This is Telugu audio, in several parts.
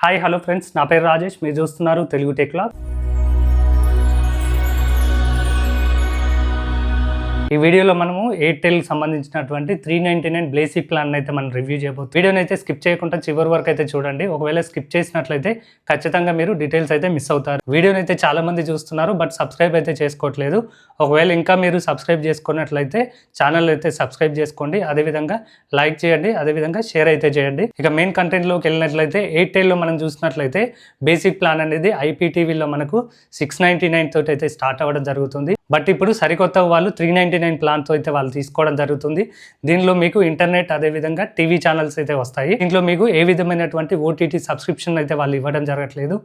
హాయ్ హలో ఫ్రెండ్స్, నా పేరు రాజేష్. మీరు చూస్తున్నారు తెలుగు టెక్ వ్లాగ్. ఈ వీడియోలో మనము ఎయిర్టెల్కి సంబంధించినటువంటి 399 బేసిక్ ప్లాన్ అయితే మనం రివ్యూ చేయబోతున్నాం. వీడియోని అయితే స్కిప్ చేయకుండా చివరి వరకు అయితే చూడండి. ఒకవేళ స్కిప్ చేసినట్లయితే ఖచ్చితంగా మీరు డీటెయిల్స్ అయితే మిస్ అవుతారు. వీడియోని అయితే చాలా మంది చూస్తున్నారు, బట్ సబ్స్క్రైబ్ అయితే చేసుకోవట్లేదు. ఒకవేళ ఇంకా మీరు సబ్స్క్రైబ్ చేసుకున్నట్లయితే ఛానల్ అయితే సబ్స్క్రైబ్ చేసుకోండి, అదేవిధంగా లైక్ చేయండి, అదేవిధంగా షేర్ అయితే చేయండి. ఇక మెయిన్ కంటెంట్లోకి వెళ్ళినట్లయితే ఎయిర్టెల్లో మనం చూసినట్లయితే బేసిక్ ప్లాన్ అనేది IPTVలో మనకు 699 తోటి అయితే స్టార్ట్ అవ్వడం జరుగుతుంది. బట్ ఇప్పుడు సరికొత్త వాళ్ళు 399 ప్లాన్తో అయితే వాళ్ళు తీసుకోవడం జరుగుతుంది. దీనిలో మీకు ఇంటర్నెట్ అదేవిధంగా టీవీ ఛానల్స్ అయితే వస్తాయి. దీంట్లో మీకు ఏ విధమైనటువంటి OTT సబ్స్క్రిప్షన్ అయితే వాళ్ళు ఇవ్వడం జరగట్లేదు.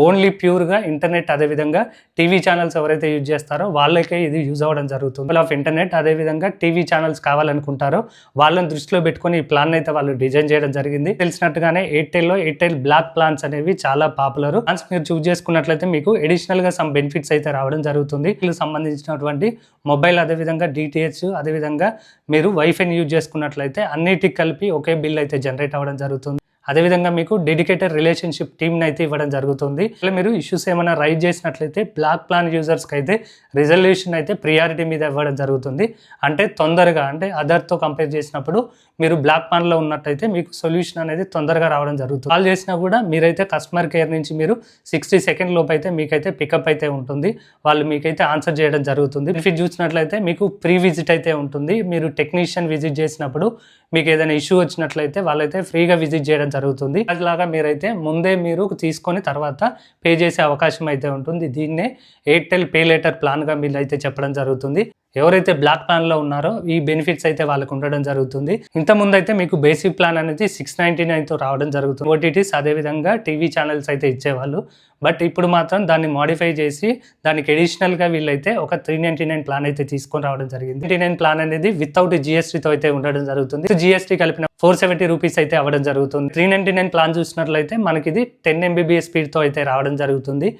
ఓన్లీ ప్యూర్గా ఇంటర్నెట్ అదేవిధంగా టీవీ ఛానల్స్ ఎవరైతే యూజ్ చేస్తారో వాళ్ళకే ఇది యూజ్ అవ్వడం జరుగుతుంది. ఆఫ్ ఇంటర్నెట్ అదేవిధంగా టీవీ ఛానల్స్ కావాలనుకుంటారో వాళ్ళని దృష్టిలో పెట్టుకొని ఈ ప్లాన్ అయితే వాళ్ళు డిజైన్ చేయడం జరిగింది. తెలిసినట్టుగానే ఎయిర్టెల్ బ్లాక్ ప్లాన్స్ అనేవి చాలా పాపులర్. ప్లాన్స్ మీరు చూస్ చేసుకున్నట్లయితే మీకు అడిషనల్ గా సమ్ బెనిఫిట్స్ అయితే రావడం జరుగుతుంది. వీళ్ళకి సంబంధించినటువంటి మొబైల్ అదేవిధంగా DTH అదేవిధంగా మీరు వైఫైని యూజ్ చేసుకున్నట్లయితే అన్నిటికి కలిపి ఒకే బిల్ అయితే జనరేట్ అవ్వడం జరుగుతుంది. అదేవిధంగా మీకు డెడికేటెడ్ రిలేషన్షిప్ టీమ్ని అయితే ఇవ్వడం జరుగుతుంది. అలా మీరు ఇష్యూస్ ఏమైనా రైజ్ చేసినట్లయితే బ్లాక్ ప్లాన్ యూజర్స్కి అయితే రిజల్యూషన్ అయితే ప్రియారిటీ మీద ఇవ్వడం జరుగుతుంది. అంటే తొందరగా, అంటే అదర్తో కంపేర్ చేసినప్పుడు మీరు బ్లాక్ ప్లాన్లో ఉన్నట్టయితే మీకు సొల్యూషన్ అనేది తొందరగా రావడం జరుగుతుంది. కాల్ చేసినా కూడా మీరైతే కస్టమర్ కేర్ నుంచి మీరు 60 సెకండ్ లోపు అయితే మీకైతే పికప్ అయితే ఉంటుంది. వాళ్ళు మీకైతే ఆన్సర్ చేయడం జరుగుతుంది. బెనిఫిట్ చూసినట్లయితే మీకు ప్రీ విజిట్ అయితే ఉంటుంది. మీరు టెక్నీషియన్ విజిట్ చేసినప్పుడు మీకు ఏదైనా ఇష్యూ వచ్చినట్లయితే వాళ్ళైతే ఫ్రీగా విజిట్ చేయడం జరుగుతుంది. అలాగా మీరైతే ముందే మీరు తీసుకొని తర్వాత పే చేసే అవకాశం అయితే ఉంటుంది. దీన్నే ఎయిర్టెల్ పే లేటర్ ప్లాన్గా మీరు అయితే చెప్పడం జరుగుతుంది. ఎవరైతే బ్లాక్ ప్లాన్లో ఉన్నారో ఈ బెనిఫిట్స్ అయితే వాళ్ళకు ఉండడం జరుగుతుంది. ఇంతకుముందు అయితే మీకు బేసిక్ ప్లాన్ అనేది 699తో రావడం జరుగుతుంది. OTTs అదేవిధంగా టీవీ ఛానల్స్ అయితే ఇచ్చేవాళ్ళు. బట్ ఇప్పుడు మాత్రం దాన్ని మాడిఫై చేసి దానికి అడిషనల్గా వీళ్ళైతే ఒక 399 ప్లాన్ అయితే తీసుకొని రావడం జరిగింది. 399 ప్లాన్ అనేది వితౌట్ GSTతో అయితే ఉండడం జరుగుతుంది. GST కలిపిన 470 రూపీస్ అయితే అవ్వడం జరుగుతుంది. 399 ప్లాన్ చూసినట్లయితే మనకి ఇది 10 MBPS స్పీడ్తో అయితే రావడం జరుగుతుంది.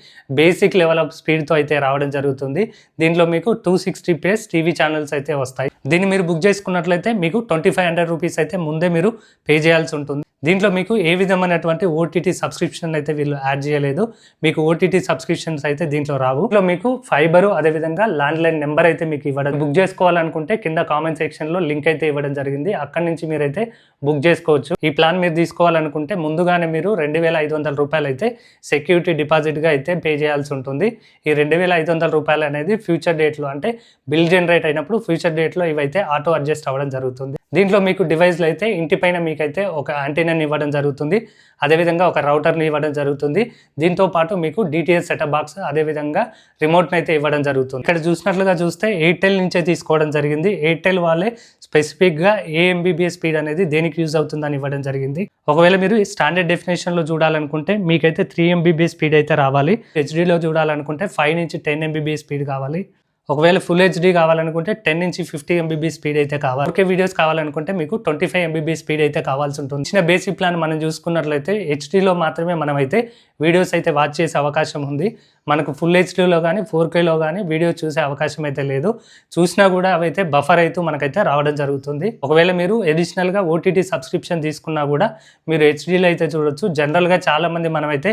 బేసిక్ లెవెల్ ఆఫ్ స్పీడ్తో అయితే రావడం జరుగుతుంది. దీంట్లో మీకు 260p టీవీ ఛానల్స్ అయితే వస్తాయి. దీన్ని మీరు బుక్ చేసుకున్నట్లయితే మీకు 2500 రూపీస్ అయితే ముందే మీరు పే చేయాల్సి ఉంటుంది. దీంట్లో మీకు ఏ విధమైనటువంటి OTT సబ్స్క్రిప్షన్ అయితే వీళ్ళు యాడ్ చేయలేదు. మీకు OTT సబ్స్క్రిప్షన్స్ అయితే దీంట్లో రావు. దీంట్లో మీకు ఫైబర్ అదేవిధంగా ల్యాండ్లైన్ నెంబర్ అయితే మీకు ఇవ్వడం. బుక్ చేసుకోవాలనుకుంటే కింద కామెంట్ సెక్షన్లో లింక్ అయితే ఇవ్వడం జరిగింది. అక్కడి నుంచి మీరైతే బుక్ చేసుకోవచ్చు. ఈ ప్లాన్ మీరు తీసుకోవాలనుకుంటే ముందుగానే మీరు 2500 రూపాయలు అయితే సెక్యూరిటీ డిపాజిట్గా అయితే పే చేయాల్సి ఉంటుంది. ఈ 2500 రూపాయలు అనేది ఫ్యూచర్ డేట్లో, అంటే బిల్ జనరేట్ అయినప్పుడు ఫ్యూచర్ డేట్లో ఇవైతే ఆటో అడ్జస్ట్ అవ్వడం జరుగుతుంది. దీంట్లో మీకు డివైస్లో అయితే ఇంటిపైన మీకైతే ఒక యాంటీనాని ఇవ్వడం జరుగుతుంది. అదేవిధంగా ఒక రౌటర్ని ఇవ్వడం జరుగుతుంది. దీంతో పాటు మీకు DTH సెటప్ బాక్స్ అదేవిధంగా రిమోట్ని అయితే ఇవ్వడం జరుగుతుంది. ఇక్కడ చూసినట్లుగా చూస్తే ఎయిర్టెల్ నుంచే తీసుకోవడం జరిగింది. ఎయిర్టెల్ వాళ్ళే స్పెసిఫిక్గా ఏ MBPS స్పీడ్ అనేది దేనికి యూజ్ అవుతుందని ఇవ్వడం జరిగింది. ఒకవేళ మీరు స్టాండర్డ్ డెఫినేషన్లో చూడాలనుకుంటే మీకైతే 3 MBPS స్పీడ్ అయితే రావాలి. HDలో చూడాలనుకుంటే 5 నుంచి 10 MBPS స్పీడ్ కావాలి. ఒకవేళ ఫుల్ HD కావాలనుకుంటే 10 నుంచి 50 MBPS స్పీడ్ అయితే కావాలి. ఓకే, వీడియోస్ కావాలనుకుంటే మీకు 25 MBPS స్పీడ్ అయితే కావాల్సి ఉంటుంది. చిన్న బేసిక్ ప్లాన్ మనం చూసుకున్నట్లయితే HDలో మాత్రమే మనం అయితే వీడియోస్ అయితే వాచ్ చేసే అవకాశం ఉంది. మనకు ఫుల్ HDలో కానీ 4Kలో కానీ వీడియో చూసే అవకాశం అయితే లేదు. చూసినా కూడా అవైతే బఫర్ అయితే మనకైతే రావడం జరుగుతుంది. ఒకవేళ మీరు అడిషనల్గా OTT సబ్స్క్రిప్షన్ తీసుకున్నా కూడా మీరు HDలో అయితే చూడొచ్చు. జనరల్గా చాలామంది మనమైతే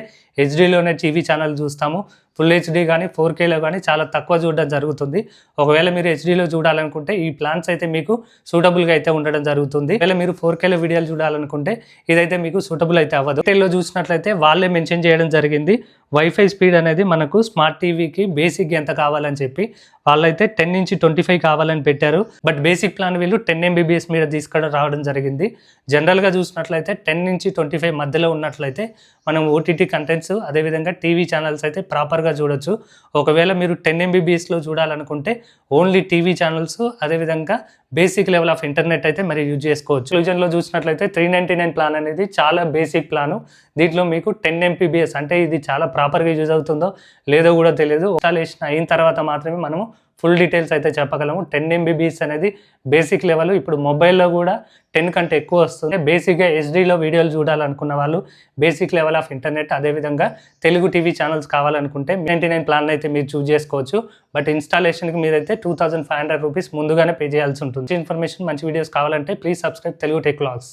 HDలోనే టీవీ ఛానల్ చూస్తాము. ఫుల్ HD కానీ 4Kలో కానీ చాలా తక్కువ చూడడం జరుగుతుంది. ఒకవేళ మీరు HDలో చూడాలనుకుంటే ఈ ప్లాన్స్ అయితే మీకు సూటబుల్గా అయితే ఉండడం జరుగుతుంది. ఒకవేళ మీరు 4Kలో వీడియోలు చూడాలనుకుంటే ఇదైతే మీకు సూటబుల్ అయితే అవ్వదు. ఎయిర్టెల్లో చూసినట్లయితే వాళ్ళే మెన్షన్ చేయడం జరిగింది. వైఫై స్పీడ్ అనేది మనకు స్మార్ట్ టీవీకి బేసిక్ ఎంత కావాలని చెప్పి వాళ్ళైతే 10 నుంచి 25 కావాలని పెట్టారు. బట్ బేసిక్ ప్లాన్ వీళ్ళు 10 MBPS మీద తీసుకొని రావడం జరిగింది. జనరల్గా చూసినట్లయితే 10 నుంచి 25 మధ్యలో ఉన్నట్లయితే మనం OTT కంటెంట్స్ అదేవిధంగా టీవీ ఛానల్స్ అయితే ప్రాపర్గా చూడొచ్చు. ఒకవేళ మీరు 10 MBPSలో చూడాలనుకుంటే ఓన్లీ టీవీ ఛానల్స్ అదేవిధంగా బేసిక్ లెవెల్ ఆఫ్ ఇంటర్నెట్ అయితే మరి యూజ్ చేసుకోవచ్చు. ఫ్యూజన్లో చూసినట్లయితే 399 ప్లాన్ అనేది చాలా బేసిక్ ప్లాను. దీంట్లో మీకు 10 MBPS, అంటే ఇది చాలా ప్రాపర్గా యూజ్ అవుతుందో లేదో కూడా తెలియదు. ఇన్స్టాలేషన్ అయిన తర్వాత మాత్రమే మనము ఫుల్ డీటెయిల్స్ అయితే చెప్పగలము. 10 MBPS అనేది బేసిక్ లెవెల్. ఇప్పుడు మొబైల్లో కూడా 10 కంటే ఎక్కువ వస్తుంది. బేసిక్గా HDలో వీడియోలు చూడాలనుకున్న వాళ్ళు బేసిక్ లెవెల్ ఆఫ్ ఇంటర్నెట్ అదేవిధంగా తెలుగు టీవీ ఛానల్స్ కావాలనుకుంటే 99 ప్లాన్ అయితే మీరు చూస్ చేసుకోవచ్చు. బట్ ఇన్స్టాలేషన్కి మీరైతే 2500 రూపీస్ ముందుగానే పే చేయాల్సి ఉంటుంది. ఇన్ఫర్మేషన్ మంచి వీడియోస్ కావాలంటే please subscribe Telugu tech vlogs.